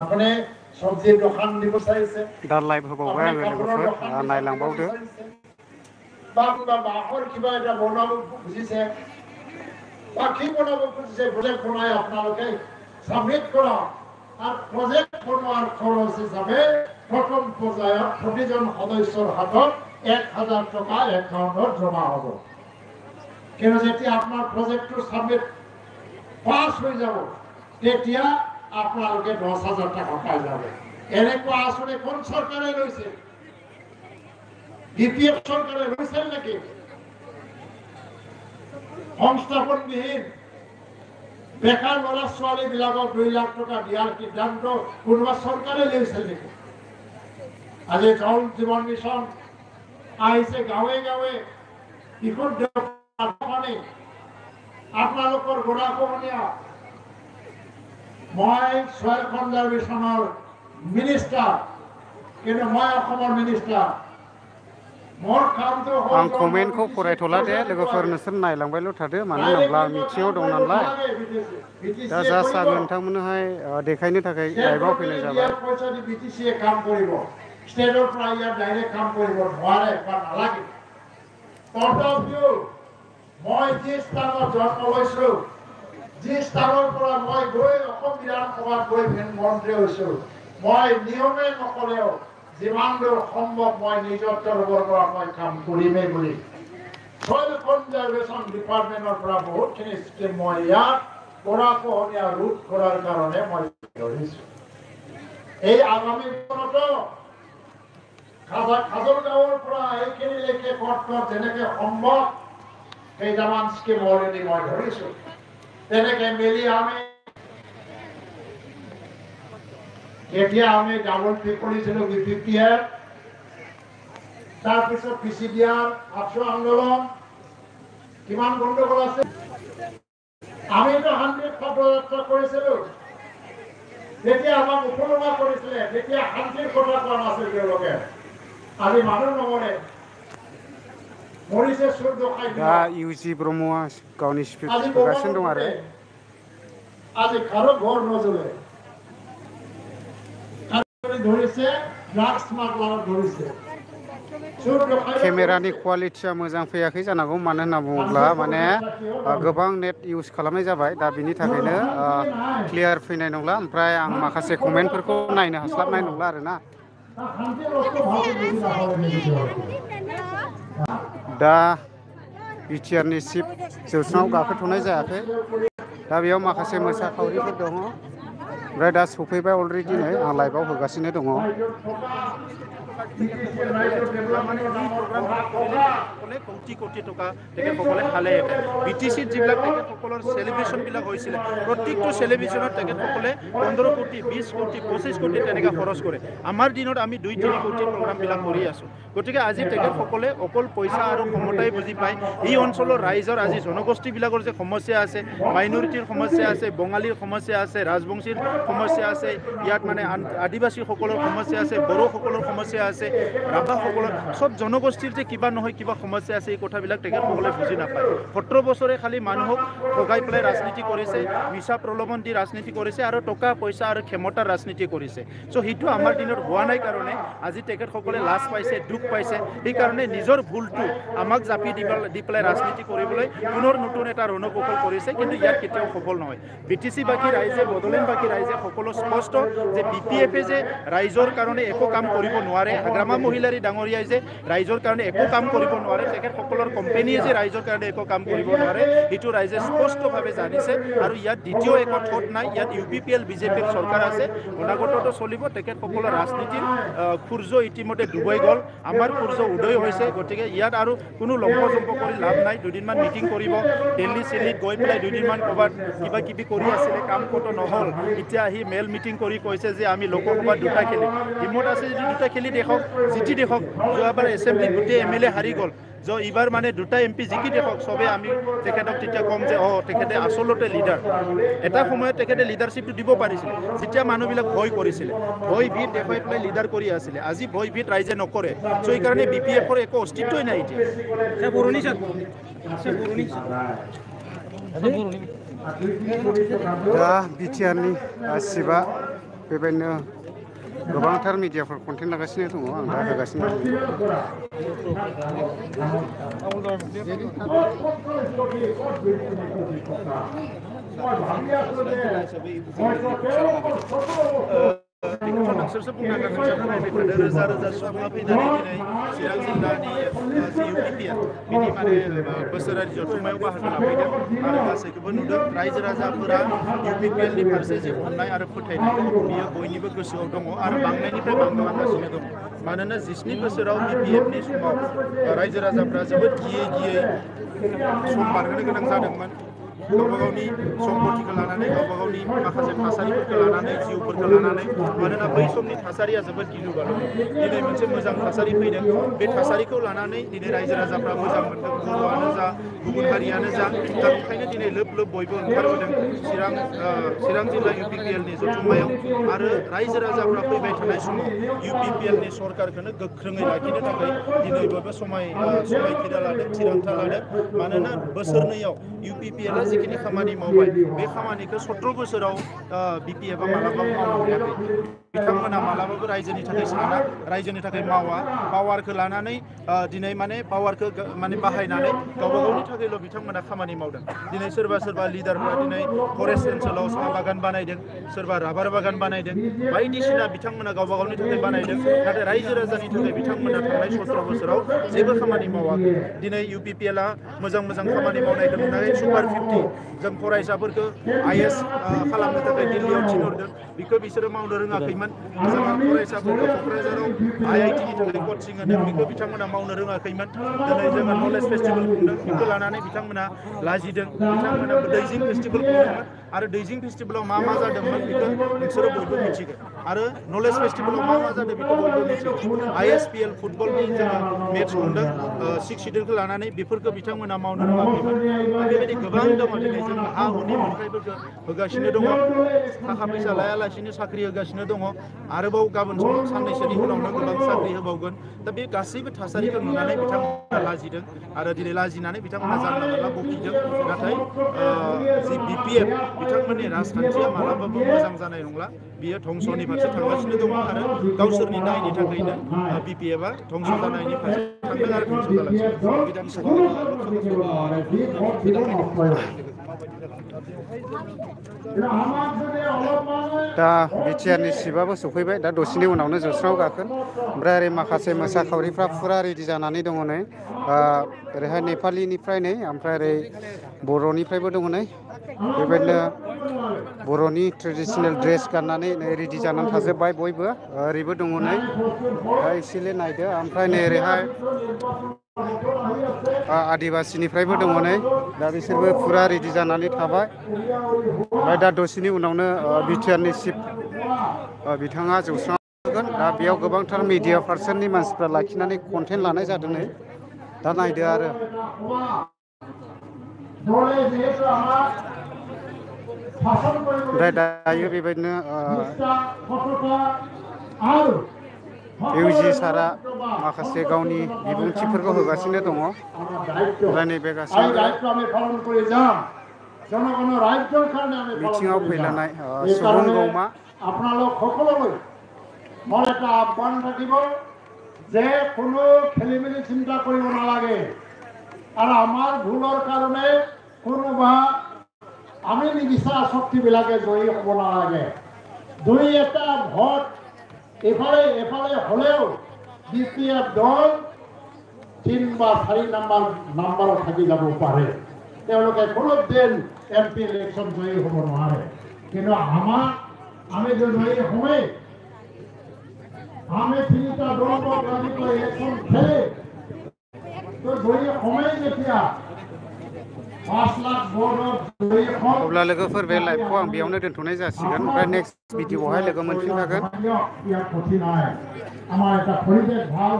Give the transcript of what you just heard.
আপুনি সবজি দোকান দিব চাইছে दा लाइभ होबावबाय आङो लोगोफोर नायलांबावदो বা বাঁহৰ কিবা এটা বনাব খুজিছে বা কি বনাব খুজিছে প্ৰজেক্ট বনাই আপোনালোকে সাবমিট কৰা আৰু প্ৰজেক্ট বনোৱাৰ খৰচ হিচাপে প্ৰথম পৰ্যায়ত প্ৰতিজন সদস্যৰ হাতত 1000 টকা একাউণ্টত জমা হ'ব কিন্তু যেতিয়া আপোনাৰ প্ৰজেক্টটো সাবমিট পাছ হৈ যাব তেতিয়া আপোনালোকে 10,000 টাকা পাই যাব এনেকুৱা আসলে কোন সৰকাৰে ৰয়েছে বিপিএফ সৰকাৰে ৰয়েছে নাকি সংস্থাপনবিহীন বেকাৰ ল'ৰা ছোৱালী বিলাকক 2 লাখ টাকা দিয়াৰ সিদ্ধান্ত কোনোবা সৰকাৰে লৈছে নাকি আজি জল জীবন মিশন আহিছে গাঁৱে গাঁৱে কিশোৰ পানী আপোনালোকৰ গৰাখহনীয়া মই সয়েল কনজাৰভেশনৰ মিনিস্টাৰ কিন্তু মই অসমৰ মিনিস্টার मोर कामतो आं कमेन्टखौ फरायथ'ला दे लोगोफोर नोंसोर नायलांबायल' थादो मानो होनोब्ला मिथिङाव दं नालाय दा जास्ट आं नोंथांमोननोहाय देखायनो थाखाय लाइभआव फैनाय जाबाय পইচাদি বিটিসিয়ে কাম কৰিব ষ্টেটৰ পৰা ইয়াত ডাইৰেক্ট কাম কৰিব নোৱাৰে বা নালাগে পইণ্ট অফ ভিউ মই যি স্থানত জন্ম লৈছো যি স্থানৰ পৰা মই গৈ অসম বিধানসভাত গৈ মন্ত্ৰী হৈছো মই নিয়মে নকলেও যিমান দূৰ সম্ভৱ মই নিজৰ তৰফৰ পৰা মই কাম কৰিমেই বুলি সয়েল কনজাৰভেশন ডিপাৰ্টমেণ্টৰ পৰা বহুতখিনি স্কিম মই ইয়াত গৰাখহনীয়া ৰোধ কৰাৰ কাৰণে মই ধৰিছো এই আগামী দিনতো খাজলগাঁৱৰ পৰা এইখিনিলৈকে কৰ্তব্য যেনেকে সম্ভৱ কেইটামান স্কিম অলৰেডি মই ধৰিছো তেনেকে মিলি আমি এতিয়া আমি ডাবল পে কৰিছিলো বিপিএফ তাৰপিছত পিচিডিআৰ আশ্ৰয় আন্দোলন কিমান গণ্ডগোল আছে আমি তো 100 পদযাত্ৰা কৰিছিলো তেতিয়া আমাক উপলব্ধ কৰিছিলে তেতিয়া শান্তিৰ কথা কোৱা নাছিল তেওঁলোকে আজি মানুহ নমৰে মৰিছে চুৰ দখাই दा इउजि ब्रह्मआ गावनि स्पिच होगासिनो दं आरो আজি কারো ঘর নজলে ধরেছে ড্রাগস স্মাগলার ধরেছে केमेरानि क्वालिटिया मोजां फैयाखै जानांगौ मानो होनना बुङोब्ला माने गोबां नेट इउज खालामनाय जाबाय दा बिनि थाखायनो क्लियार फैनाय नंला ओमफ्राय आं माखासे कमेन्टफोरखौ नायनो हास्लाबनाय नंला आरोना दा बिटिआरनि चिफ जौस्राङाव गाखोथ'नाय जायाखै दा बेयाव माखासे मोसाखावरिफोर दङ ओमफ्राय दा सफैबाय अलरेडि नै आं लाइभआव होगासिनो दङ কোটি কোটি টকা তেখেতসকলে খালে বিটিচিত যিবিলাক তেখেতসকলৰ চেলিব্ৰেশ্যনবিলাক হৈছিলে প্ৰত্যেকটো চেলিব্ৰেশ্যনত তেখেতসকলে 15 কোটি 20 কোটি 25 কোটি তেনেকৈ খৰচ কৰে আমাৰ দিনত আমি 2-3 কোটি প্ৰগ্ৰামবিলাক কৰি আছোঁ গতিকে আজি তেখেতসকলে অকল পইচা আৰু ক্ষমতাই বুজি পায় এই অঞ্চলৰ ৰাইজৰ আজি জনগোষ্ঠীবিলাকৰ যে সমস্যা আছে মাইনৰিটিৰ সমস্যা আছে বঙালীৰ সমস্যা আছে ৰাজবংশীৰ সমস্যা আছে ইয়াত মানে আদিবাসীসকলৰ সমস্যা আছে বড়োসকলৰ সমস্যা আছে ৰাভাসকলৰ সব জনগোষ্ঠীৰ যে কিবা নহয় কিবা সমস্যা আছে এই কথাবিলাক তেখেতসকলে বুজি নাপায় 17 বছৰে খালি মানুহক ঠগাই পেলাই ৰাজনীতি কৰিছে মিছা প্ৰলোভন দি ৰাজনীতি কৰিছে আৰু টকা পইচা আৰু ক্ষমতাৰ ৰাজনীতি কৰিছে চ' সেইটো আমাৰ দিনত হোৱা নাই কাৰণে আজি তেখেতসকলে লাজ পাইছে দুখ পাইছে সেইকাৰণে নিজৰ ভুলটো আমাক জাপি দি পেলাই ৰাজনীতি কৰিবলৈ পুনৰ নতুন এটা ৰণকৌশল কৰিছে কিন্তু ইয়াত কেতিয়াও সফল নহয় বিটিচি বাকী ৰাইজে বড়োলেণ্ড বাকী ৰাইজে সকলো স্পষ্ট যে বিপিএফে যে ৰাইজৰ কাৰণে একো কাম কৰিব নোৱাৰে আগ্ৰামা মহিলাৰী ডাঙৰীয়াই যে ৰাইজৰ কাৰণে একো কাম কৰিব নোৱাৰে তেখেতসকলৰ কোম্পানীয়ে যে ৰাইজৰ কাৰণে একো কাম কৰিব নোৱাৰে এইটো ৰাইজে স্পষ্টভাৱে জানিছে আৰু ইয়াত দ্বিতীয় একো ঠোঁট নাই ইয়াত ইউপিপিএল বিজেপিৰ চৰকাৰ আছে অনাগতটো চলিব তেখেতসকলৰ ৰাজনীতিৰ সূৰ্য ইতিমধ্যে ডুবাই গ'ল আমাৰ সূৰ্য উদয় হৈছে গতিকে ইয়াত আৰু কোনো লম্পজম্প কৰি লাভ নাই দুদিনমান মিটিং কৰিব দিল্লী চিল্লীত গৈ পেলাই দুদিনমান ক'ৰবাত কিবা কিবি কৰি আছিলে কাম ক'তো নহ'ল এতিয়া আহি মেল মিটিং কৰি কৈছে যে আমি লোকসভাত 2টা খেলি হিমত আছে যদি 2টা খেলি দেখক জিতি দেখক যোৱাবাৰ এছেম্বলি গোটেই এমএলএ হাৰি গ'ল जो इबार माने 2টা एमपी जिकी देखक सबे आमी तेखेतक तिতিয়া कम जे तेखेते आसलते लिडार এটা সময় তেখেতে লিডাৰশিপটো দিব পাৰিছিল যেতিয়া মানুহবিলাক ভয় কৰিছিল ভয় ভিত দেখাই পেলাই লিডাৰ কৰি আছিল আজি ভয় ভিত ৰাইজে নকৰে সো এই কাৰণে বিপিএফৰ একো অস্তিত্বই নাই এতিয়া সে পুৰণি दा बिटिआरनि चिफआ बेबायदिनो गोबांथार मिडियाफोर कन्टेन्ट लागासिनो दङ आं दा होगासिनो बेखौथ' नोंसोरसो बुंनांगोन नोंसोरनो नायबाय थादों रोजा रोजा सुबुङा फैनानै दिनै चिरां जिल्लानि जि UPPL बिनि माने बोसोरारि जथुम्मायाव बाहागो लाफैदों आरो गासैखौबो नुदों रायजो राजाफोरा UPPL नि फारसे जे अननाय आरो फोथायनाय बियो बयनिबो गोसोआव दङ आरो बांनायनिफ्राय बांलांगासिनो दङ मानोना 17 बोसोराव BPF नि समाव रायजो राजाफ्रा जोबोद गियै सम बारहोनो गोनां जादोंमोन गावबा गावनि सम्पतिखौ लानानै गावबा गावनि माखासे थासारिफोरखौ लानानै जिउफोरखौ लानानै मानोना बै समनि थासारिया जोबोद गिलु बालु दिनै मोनसे मोजां थासारि फैदों बे थासारिखौ लानानै दिनै रायजो राजाफ्रा मोजां मोनदों बर'आनो जा गुबुन हारियानो जा दा ओंखायनो दिनै लोब लोब बयबो ओंखारबोदों चिरां जिल्ला UPPL नि जथुम्मायाव आरो रायजो राजाफ्रा फैबाय थानाय समाव UPPL नि सरकारखौनो गोख्रोङै लाखिनो थाखाय दिनै बयबो समायखिरा लादों थिरांथा लादों मानोना बोसोरनैयाव UPPL आ जिखिनि खामानि मावबाय बे खामानिखौ 17 बोसोराव BPF आ मालाबाबो मावनो हायाखै बिथांमोना मालाबाबो रायजोनि थाखाय साना रायजोनि थाखाय मावा पावारखौ लानानै दिनै माने पावारखौ माने बाहायनानै गावबा गावनि थाखायल' बिथांमोना खामानि मावदों दिनै सोरबा लिडारफ्रा दिनै फरेस्ट ओनसोलाव साहा बागान बानायदों सोरबा राबार बागान बानायदों बायदिसिना बिथांमोना गावबा गावनि थाखाय बानायदों नाथाय रायजो राजानि थाखाय बिथांमोना थांनाय 17 बोसोराव जेबो खामानि मावाखै दिनै UPPL आ मोजां खामानि मावनायखौ नुनानै सुपार 50 जों फरायसाफोरखौ IAS खालामनो थाखाय दिल्लीयाव थिनहरदों बेखौ बिसोरो मावनो रोङाखैमोन जोङो फरायसाफोरखौ क'क्राझाराव IIT नि थाखाय कचिं होदों बेखौ बिथांमोना मावनो रोङाखैमोन दिनै जोङो नलेज फेस्टिभेल खुंदों बेखौ लानानै बिथांमोना लाजिदों बिथांमोना दैजिं फेस्टिभेल खुंदोंमोन आरो दैजिं फेस्टिभेलाव मा जादोंमोन बेखौ नोंसोरो बयबो मिथिगोन आरो नलेज फेस्टिभेलाव मा जादों बेखौ बयबो मिथिगोन ISPL फुटबलनि जोङो मेट्स खुंदों 6 सिडुलखौ लानानै बेफोरखौ बिथांमोना मावनो रोङाखैमोन बेबायदि गोबां दङ दिनै जों हा हुनि मोनथायफोरखौ होगासिनो दङ थाखा फैसा लायालासिनो साख्रि होगासिनो दङ आरोबाव गाबोन साननैसोनि उनावनो गोबां साख्रि होबावगोन दा बे गासैबो थासारिखौ नुनानै बिथांमोना लाजिदों आरो दिनै लाजिनानै बिथांमोना जानला मोनला बखिदों नाथाय जि BPF बिथांमोननि राजखान्थिया मालाबाबो मोजां जानाय नंला बियो धंसनि फारसे थांगासिनो दङ आरो गावसोरनि दायनि थाखायनो BPF आ धंस जानायनि फारसे थांदों आरो धंस दा BTR नि सिबाबो सफैबाय दा दसेनि उनावनो जौस्राङाव गाखोन ओमफ्राय ओरै माखासे मोसाखावरिफ्रा फुरा रेडि जानानै दङ नै ओरैहाय नेपालिनिफ्राय नै ओमफ्राय ओरै बर'निफ्रायबो दङ नै बेबायदिनो बर'नि ट्रेडिसनेल ड्रेस गाननानै नै रेडि जानानै थाजोब्बाय बयबो ओरैबो दङ नै दा एसेले नायदो ओमफ्राय नै ओरैहाय आदिबासिनिफ्रायबो दङ नै दा बिसोरबो फुरा रेडि जानानै थाबाय ओमफ्राय दा दसेनि उनावनो BTR नि चिफ बिथाङा जौस्राङाव फैगोन दा बेयाव गोबांथार मिडिया पार्सननि मानसिफ्रा लाखिनानै कन्टेन्ट लानाय जादों नै दा नायदो आरो ओमफ्राय दायो बेबायदिनो इउजि सारा माखासे गावनि बिबुंथिफोरखौ होगासिनो दङ ओमफ्राय नैबे गासैबो মিটিঙাव फैलानाय सुबुं गौमा আপোনালোক সকলোলৈ মই এটা আহ্বান থাকিব যে কোনো খেলিমেলি চিন্তা কৰিব নালাগে আৰু আমাৰ ভুলৰ কাৰণে কোনোবা আমি নিবিচৰা শক্তিবিলাকে জয়ী হ'ব নালাগে দুই এটা ভোট এফালে হ'লেও BPF দল 3 বা 4 নাম্বাৰত থাকি যাব পাৰে তেওঁলোকে কোনোদিন MP ইলেকশ্যন জয়ী হ'ব নোৱাৰে কিন্তু আমি যে জয়ী হমেই আমি 3টা দলক ৰাতিপুৱা ইলেকশ্যন খেলে তো জয়ী হমেই যেতিয়া 5 লাখ ভোটত জয়ী হম अब्ला लोगोफोर बे लाइभखौ आं बेयावनो दोनथ'नाय जासिगोन ओमफ्राय नेक्स्ट भिडिअ'आवहाय लोगो मोनफिनखागोन আমাৰ এটা পৰিৱেশ ভাল